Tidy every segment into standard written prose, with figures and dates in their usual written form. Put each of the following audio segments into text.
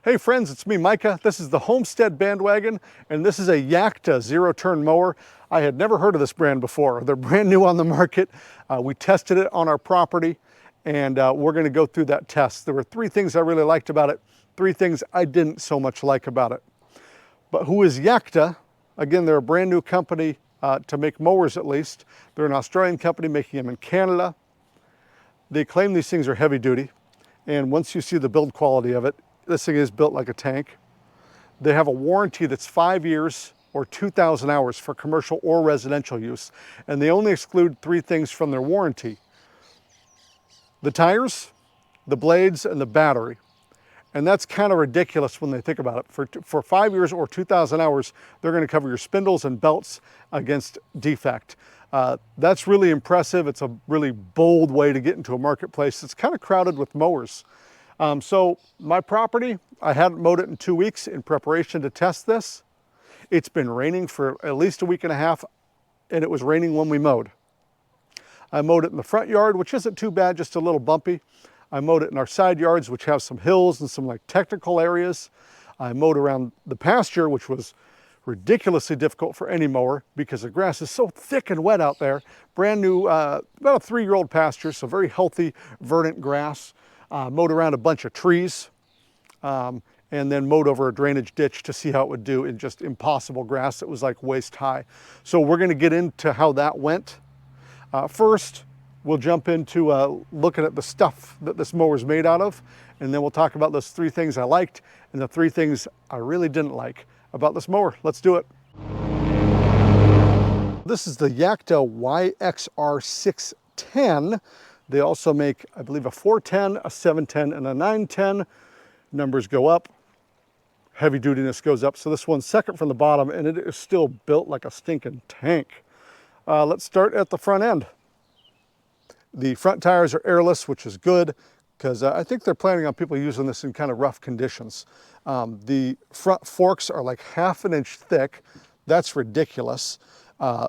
Hey friends, it's me, Micah. This is the Homestead Bandwagon, and this is a Yakta zero-turn mower. I had never heard of this brand before. They're brand new on the market. We tested it on our property, and we're gonna go through that test. There were three things I really liked about it, three things I didn't so much like about it. But who is Yakta? Again, they're a brand new company to make mowers at least. They're an Australian company making them in Canada. They claim these things are heavy duty, and once you see the build quality of it, this thing is built like a tank. They have a warranty that's 5 years or 2,000 hours for commercial or residential use. And they only exclude three things from their warranty: the tires, the blades, and the battery. And that's kind of ridiculous when they think about it. For 5 years or 2,000 hours, they're going to cover your spindles and belts against defect. That's really impressive. It's a really bold way to get into a marketplace. It's kind of crowded with mowers. So my property, I hadn't mowed it in 2 weeks in preparation to test this. It's been raining for at least a week and a half, and it was raining when we mowed. I mowed it in the front yard, which isn't too bad, just a little bumpy. I mowed it in our side yards, which have some hills and some like technical areas. I mowed around the pasture, which was ridiculously difficult for any mower because the grass is so thick and wet out there. Brand new, about a 3-year-old pasture, so very healthy, verdant grass. Mowed around a bunch of trees, and then mowed over a drainage ditch to see how it would do in just impossible grass that was like waist high. So we're going to get into how that went. First, we'll jump into looking at the stuff that this mower is made out of, and then we'll talk about those three things I liked and the three things I really didn't like about this mower. Let's do it. This is the Yakta YXR 610. They also make, I believe, a 410, a 710, and a 910. Numbers go up, heavy dutiness goes up. So this one's second from the bottom, and it is still built like a stinking tank. Let's start at the front end. The front tires are airless, which is good, because I think they're planning on people using this in kind of rough conditions. The front forks are like 1/2 inch thick. That's ridiculous. The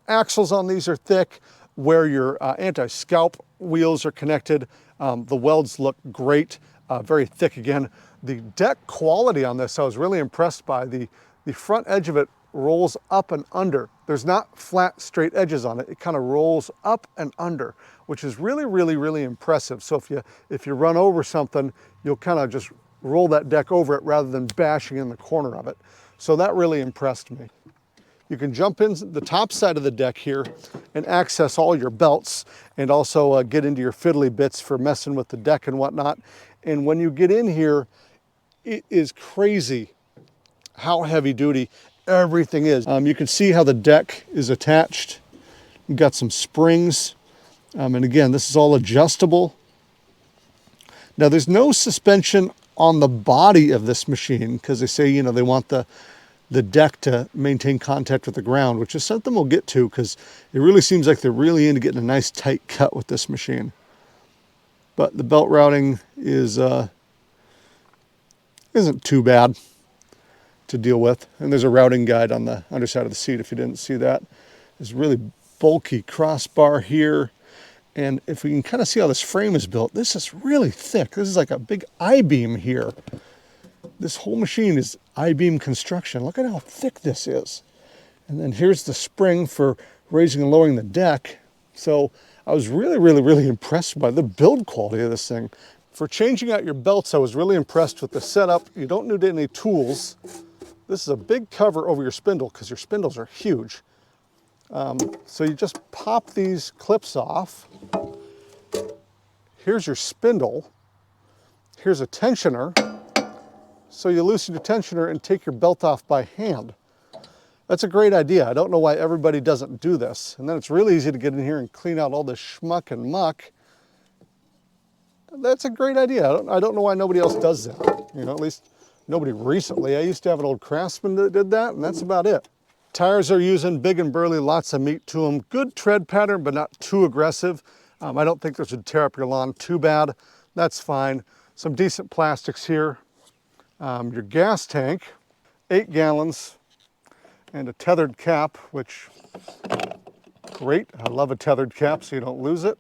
axles on these are thick. Where your anti-scalp wheels are connected, the welds look great, very thick again. The deck quality on this, I was really impressed by. The front edge of it rolls up and under. There's not flat, straight edges on it. It kind of rolls up and under, which is really, really, really impressive. So if you run over something, you'll kind of just roll that deck over it rather than bashing in the corner of it. So that really impressed me. You can jump in the top side of the deck here and access all your belts, and also get into your fiddly bits for messing with the deck and whatnot. And when you get in here, it is crazy how heavy duty everything is. You can see how the deck is attached. You've got some springs. And again, this is all adjustable. Now there's no suspension on the body of this machine because they say, you know, they want the deck to maintain contact with the ground, which is something we'll get to because it really seems like they're really into getting a nice tight cut with this machine. But the belt routing isn't too bad to deal with. And there's a routing guide on the underside of the seat if you didn't see that. There's a really bulky crossbar here. And if we can kind of see how this frame is built, this is really thick. This is like a big I-beam here. This whole machine is I-beam construction. Look at how thick this is. And then here's the spring for raising and lowering the deck. So I was really, really, really impressed by the build quality of this thing. For changing out your belts, I was really impressed with the setup. You don't need any tools. This is a big cover over your spindle because your spindles are huge. So you just pop these clips off. Here's your spindle. Here's a tensioner. So you loosen your tensioner and take your belt off by hand. That's a great idea. I don't know why everybody doesn't do this. And then it's really easy to get in here and clean out all this schmuck and muck. That's a great idea. I don't know why nobody else does that. You know, at least nobody recently. I used to have an old Craftsman that did that, and that's about it. Tires are using big and burly, lots of meat to them. Good tread pattern, but not too aggressive. I don't think this would tear up your lawn too bad. That's fine. Some decent plastics here. Your gas tank, 8 gallons, and a tethered cap, which, great. I love a tethered cap so you don't lose it.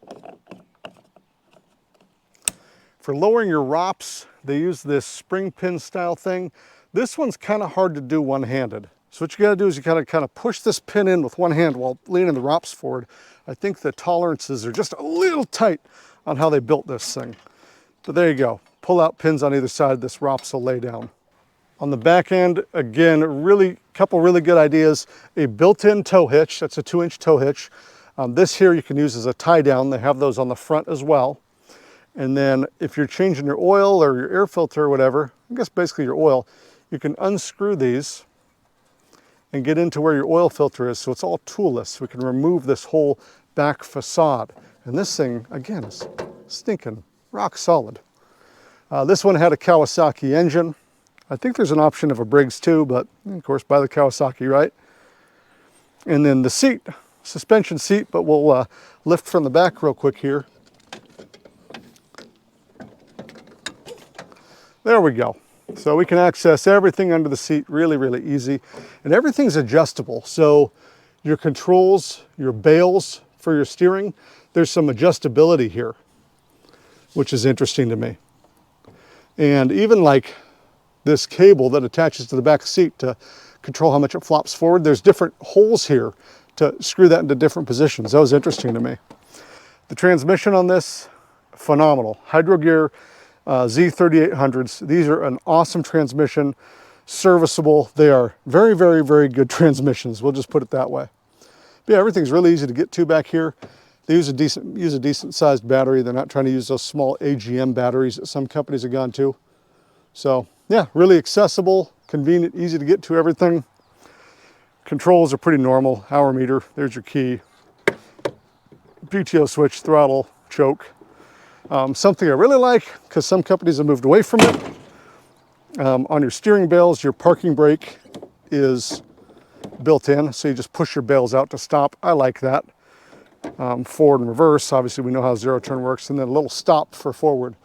For lowering your ROPS, they use this spring pin style thing. This one's kind of hard to do one-handed. So what you gotta do is you gotta kind of push this pin in with one hand while leaning the ROPS forward. I think the tolerances are just a little tight on how they built this thing. But there you go. Pull out pins on either side, this ROPS will lay down. On the back end, again, couple really good ideas. A built-in tow hitch, that's a 2-inch tow hitch. This here you can use as a tie down. They have those on the front as well. And then if you're changing your oil or your air filter or whatever, I guess basically your oil, you can unscrew these and get into where your oil filter is, so it's all toolless. We can remove this whole back facade. And this thing, again, is stinking rock solid. This one had a Kawasaki engine. I think there's an option of a Briggs too, but of course buy the Kawasaki, right? And then the seat, suspension seat, but we'll lift from the back real quick here. There we go. So we can access everything under the seat really, really easy. And everything's adjustable. So your controls, your bails for your steering, there's some adjustability here, which is interesting to me. And even like this cable that attaches to the back seat to control how much it flops forward, there's different holes here to screw that into different positions. That was interesting to me. The transmission on this, phenomenal. Hydro Gear Z3800s. These are an awesome transmission, serviceable. They are very, very, very good transmissions. We'll just put it that way. But yeah, everything's really easy to get to back here. They use a decent sized battery. They're not trying to use those small AGM batteries that some companies have gone to. So yeah, really accessible, convenient, easy to get to everything. Controls are pretty normal. Hour meter, there's your key. PTO switch, throttle, choke. Something I really like, because some companies have moved away from it. On your steering bails, your parking brake is built in, so you just push your bails out to stop. I like that. Forward and reverse, obviously we know how zero turn works, and then a little stop for forward,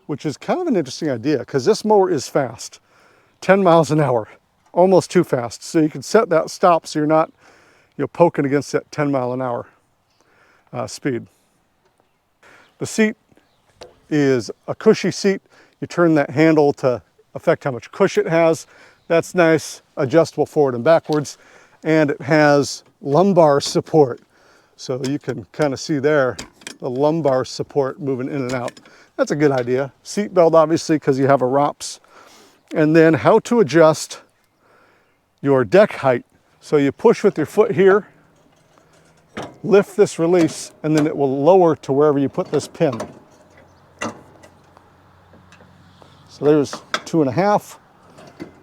which is kind of an interesting idea, because this mower is fast, 10 miles an hour, almost too fast. So you can set that stop so you're not poking against that 10 mile an hour speed. The seat is a cushy seat. You turn that handle to affect how much cush it has. That's nice, adjustable forward and backwards. And it has lumbar support. So you can kind of see there, the lumbar support moving in and out. That's a good idea. Seat belt, obviously, because you have a ROPS. And then how to adjust your deck height. So you push with your foot here, lift this release, and then it will lower to wherever you put this pin. So there's 2.5,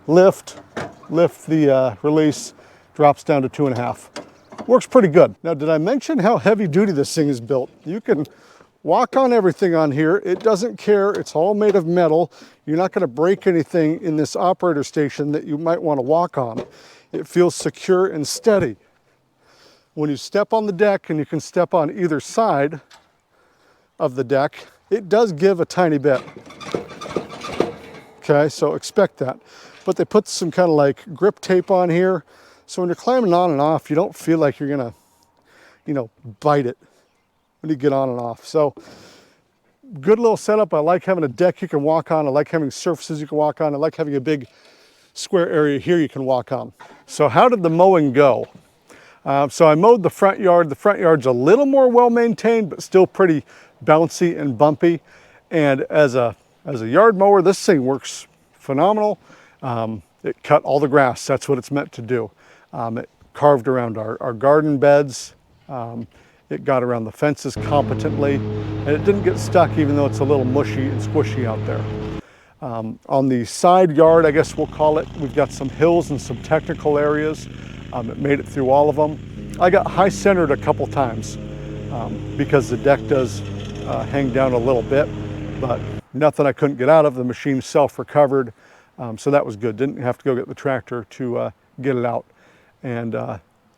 lift the release, drops down to 2.5. Works pretty good. Now, did I mention how heavy duty this thing is built? You can walk on everything on here. It doesn't care. It's all made of metal. You're not going to break anything in this operator station that you might want to walk on. It feels secure and steady. When you step on the deck, and you can step on either side of the deck, it does give a tiny bit. Okay, so expect that. But they put some kind of like grip tape on here. So when you're climbing on and off, you don't feel like you're gonna, bite it when you get on and off. So good little setup. I like having a deck you can walk on. I like having surfaces you can walk on. I like having a big square area here you can walk on. So how did the mowing go? So I mowed the front yard. The front yard's a little more well-maintained, but still pretty bouncy and bumpy. And as a yard mower, this thing works phenomenal. It cut all the grass. That's what it's meant to do. It carved around our garden beds. It got around the fences competently, and it didn't get stuck even though it's a little mushy and squishy out there. On the side yard, I guess we'll call it, we've got some hills and some technical areas. It made it through all of them. I got high centered a couple times because the deck does hang down a little bit, but nothing I couldn't get out of. The machine self-recovered, so that was good. Didn't have to go get the tractor to get it out. And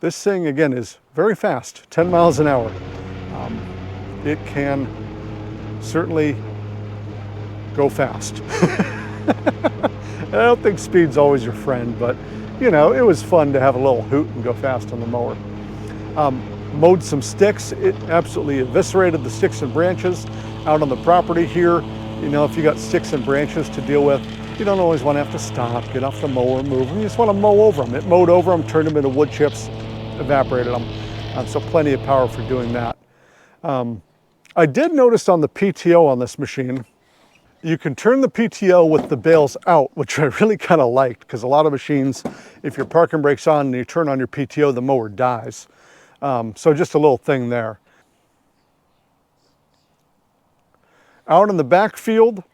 this thing, again, is very fast, 10 miles an hour. It can certainly go fast. I don't think speed's always your friend, but it was fun to have a little hoot and go fast on the mower. Mowed some sticks. It absolutely eviscerated the sticks and branches out on the property here. You know, if you got sticks and branches to deal with, you don't always want to have to stop, get off the mower, move them. You just want to mow over them. It mowed over them, turned them into wood chips, evaporated them. So plenty of power for doing that. I did notice on the PTO on this machine, you can turn the PTO with the bales out, which I really kind of liked, because a lot of machines, if your parking brake's on and you turn on your PTO, the mower dies. So just a little thing there. Out in the backfield,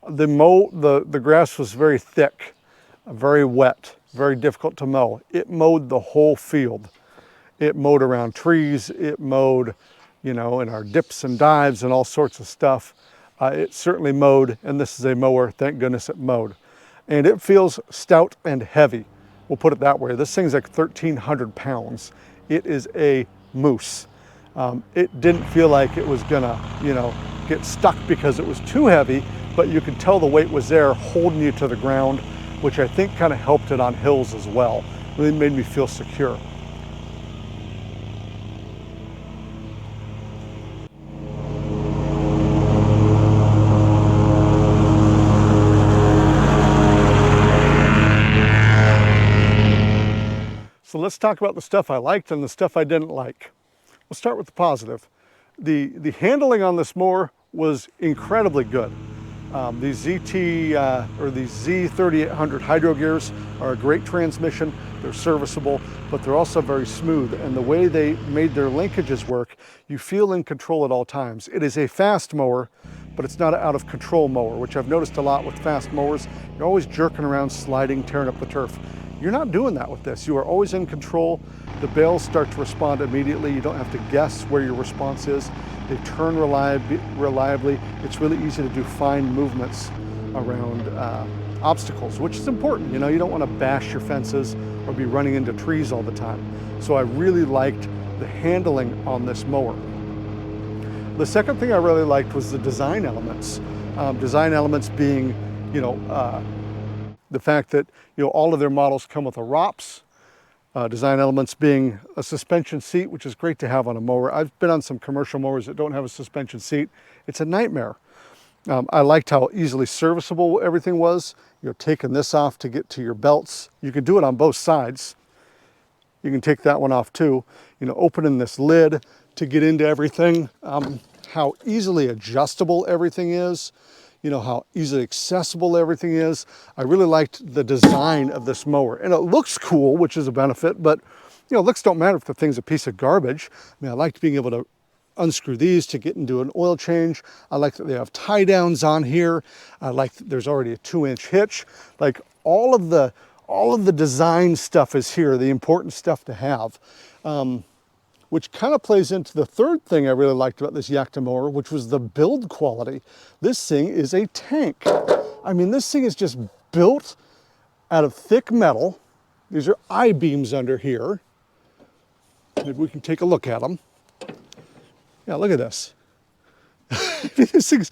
the grass was very thick, very wet, very difficult to mow. It mowed the whole field. It mowed around trees, it mowed, you know, in our dips and dives and all sorts of stuff. It certainly mowed, and this is a mower, thank goodness it mowed. And it feels stout and heavy. We'll put it that way. This thing's like 1,300 pounds. It is a moose. It didn't feel like it was gonna, you know, get stuck because it was too heavy, but you could tell the weight was there holding you to the ground, which I think kind of helped it on hills as well. Really made me feel secure. So let's talk about the stuff I liked and the stuff I didn't like. We'll start with the positive. The handling on this mower was incredibly good. These Z3800 hydro gears are a great transmission. They're serviceable, but they're also very smooth. And the way they made their linkages work, you feel in control at all times. It is a fast mower, but it's not an out of control mower, which I've noticed a lot with fast mowers. You're always jerking around, sliding, tearing up the turf. You're not doing that with this. You are always in control. The bales start to respond immediately. You don't have to guess where your response is. They turn reliably. It's really easy to do fine movements around obstacles, which is important. You know, you don't want to bash your fences or be running into trees all the time. So I really liked the handling on this mower. The second thing I really liked was the design elements. Design elements being, you know, the fact that, you know, all of their models come with a ROPS. Design elements being a suspension seat, which is great to have on a mower. I've been on some commercial mowers that don't have a suspension seat. It's a nightmare. I liked how easily serviceable everything was. You know, taking this off to get to your belts. You can do it on both sides. You can take that one off too. You know, opening this lid to get into everything. How easily adjustable everything is. You know, how easily accessible everything is. I really liked the design of this mower. And it looks cool, which is a benefit, but, you know, looks don't matter if the thing's a piece of garbage. I mean, I liked being able to unscrew these to get into an oil change. I like that they have tie downs on here. I like that there's already a 2-inch hitch. Like all of the design stuff is here, the important stuff to have. Which kind of plays into the third thing I really liked about this Yakta mower, which was the build quality. This thing is a tank. I mean, this thing is just built out of thick metal. These are I-beams under here. Maybe we can take a look at them. Yeah, look at this. This thing's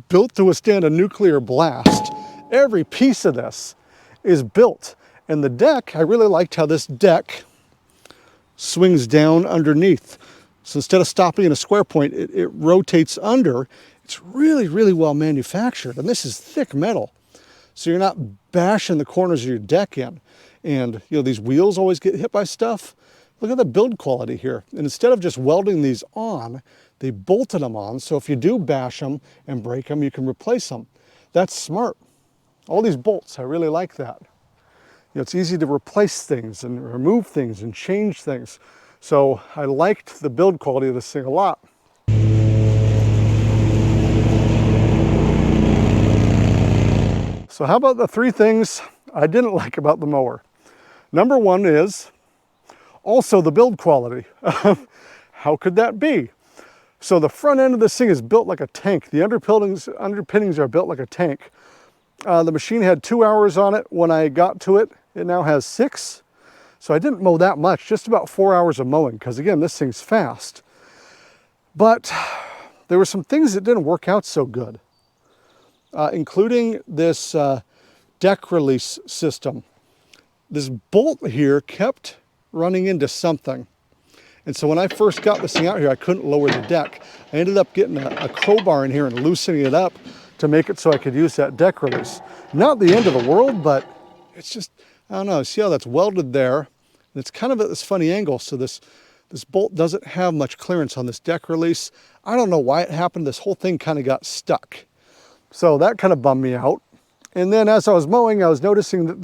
built to withstand a nuclear blast. Every piece of this is built. And the deck, I really liked how this deck swings down underneath. So instead of stopping in a square point, it rotates under. It's really, really well manufactured. And this is thick metal. So you're not bashing the corners of your deck in. And, you know, these wheels always get hit by stuff. Look at the build quality here. And instead of just welding these on, they bolted them on. So if you do bash them and break them, you can replace them. That's smart. All these bolts, I really like that. You know, it's easy to replace things and remove things and change things. So I liked the build quality of this thing a lot. So how about the 3 things I didn't like about the mower? Number 1 is also the build quality. How could that be? So the front end of this thing is built like a tank. The underpinnings are built like a tank. The machine had 2 hours on it when I got to it. It now has 6. So I didn't mow that much, just about 4 hours of mowing, because again, this thing's fast. But there were some things that didn't work out so good, including this deck release system. This bolt here kept running into something. And so when I first got this thing out here, I couldn't lower the deck. I ended up getting a crowbar in here and loosening it up to make it so I could use that deck release. Not the end of the world, but it's just, I don't know, see how that's welded there? And it's kind of at this funny angle, so this bolt doesn't have much clearance on this deck release. I don't know why it happened. This whole thing kind of got stuck. So that kind of bummed me out. And then as I was mowing, I was noticing that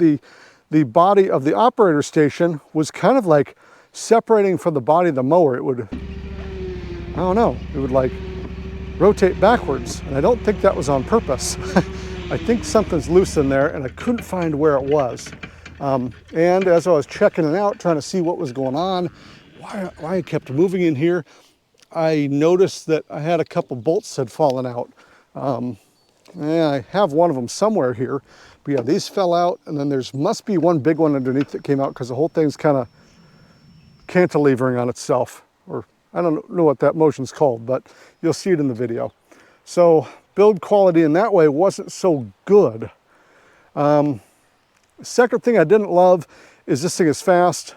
the body of the operator station was kind of like separating from the body of the mower. It would, I don't know, it would like rotate backwards. And I don't think that was on purpose. I think something's loose in there and I couldn't find where it was. And as I was checking it out, trying to see what was going on, why it kept moving in here, I noticed that I had a couple bolts had fallen out. Yeah, I have one of them somewhere here, but yeah, these fell out, and then there's must be one big one underneath that came out because the whole thing's kind of cantilevering on itself, or I don't know what that motion's called, but you'll see it in the video. So build quality in that way wasn't so good. Second thing I didn't love is this thing is fast.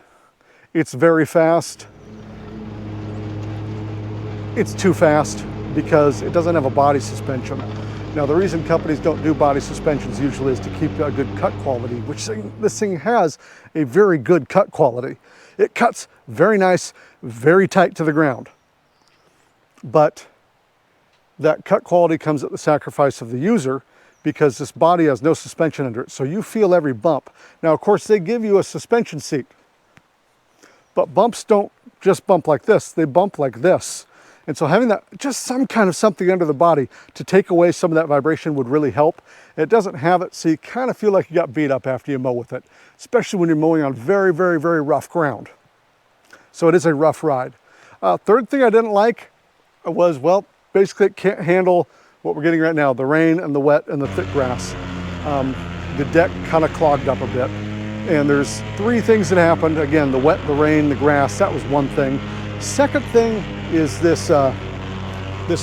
It's very fast. It's too fast because it doesn't have a body suspension. Now, the reason companies don't do body suspensions usually is to keep a good cut quality, which this thing has a very good cut quality. It cuts very nice, very tight to the ground. But that cut quality comes at the sacrifice of the user because this body has no suspension under it, so you feel every bump. Now, of course, they give you a suspension seat, but bumps don't just bump like this, they bump like this. And so having that, just some kind of something under the body to take away some of that vibration would really help. It doesn't have it, so you kind of feel like you got beat up after you mow with it, especially when you're mowing on very, very, very rough ground. So it is a rough ride. Third thing I didn't like was, well, basically it can't handle what we're getting right now, the rain and the wet and the thick grass. The deck kind of clogged up a bit. And there's three things that happened. Again, the wet, the rain, the grass, that was one thing. Second thing is this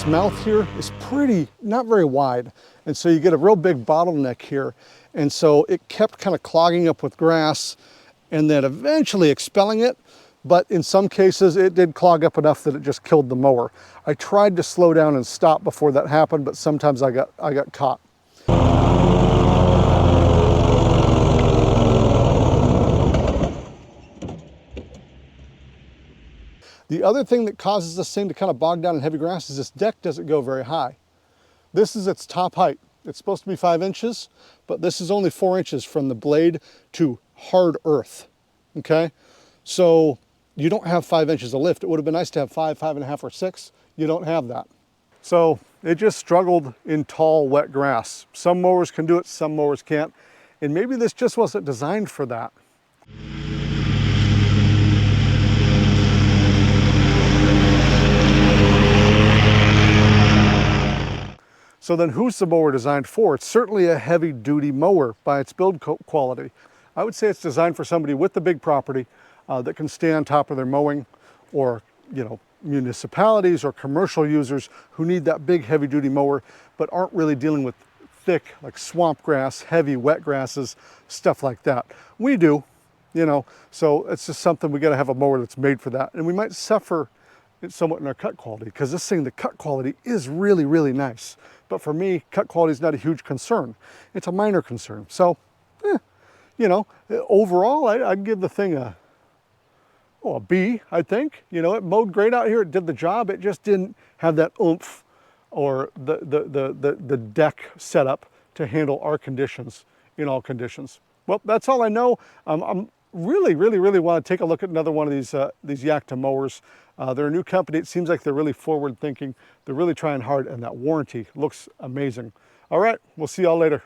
mouth here is pretty, not very wide. And so you get a real big bottleneck here. And so it kept kind of clogging up with grass and then eventually expelling it. But in some cases, it did clog up enough that it just killed the mower. I tried to slow down and stop before that happened, but sometimes I got caught. The other thing that causes this thing to kind of bog down in heavy grass is this deck doesn't go very high. This is its top height. It's supposed to be 5 inches, but this is only 4 inches from the blade to hard earth, okay? So you don't have 5 inches of lift. It would have been nice to have 5, 5.5, or 6. You don't have that. So it just struggled in tall, wet grass. Some mowers can do it, some mowers can't. And maybe this just wasn't designed for that. So then who's the mower designed for? It's certainly a heavy duty mower by its build quality. I would say it's designed for somebody with a big property that can stay on top of their mowing, or, you know, municipalities or commercial users who need that big heavy duty mower but aren't really dealing with thick, like swamp grass, heavy wet grasses, stuff like that. We do, you know, so it's just something we got to have a mower that's made for that. And we might suffer somewhat in our cut quality because this thing, the cut quality is really, really nice. But for me, cut quality is not a huge concern. It's a minor concern. So, you know, overall, I'd give the thing a B, I think. You know, it mowed great out here. It did the job. It just didn't have that oomph or the deck setup to handle our conditions in all conditions. Well, that's all I know. I'm really want to take a look at another one of these Yakta mowers. They're a new company. It seems like they're really forward thinking. They're really trying hard, and that warranty looks amazing. All right, we'll see y'all later.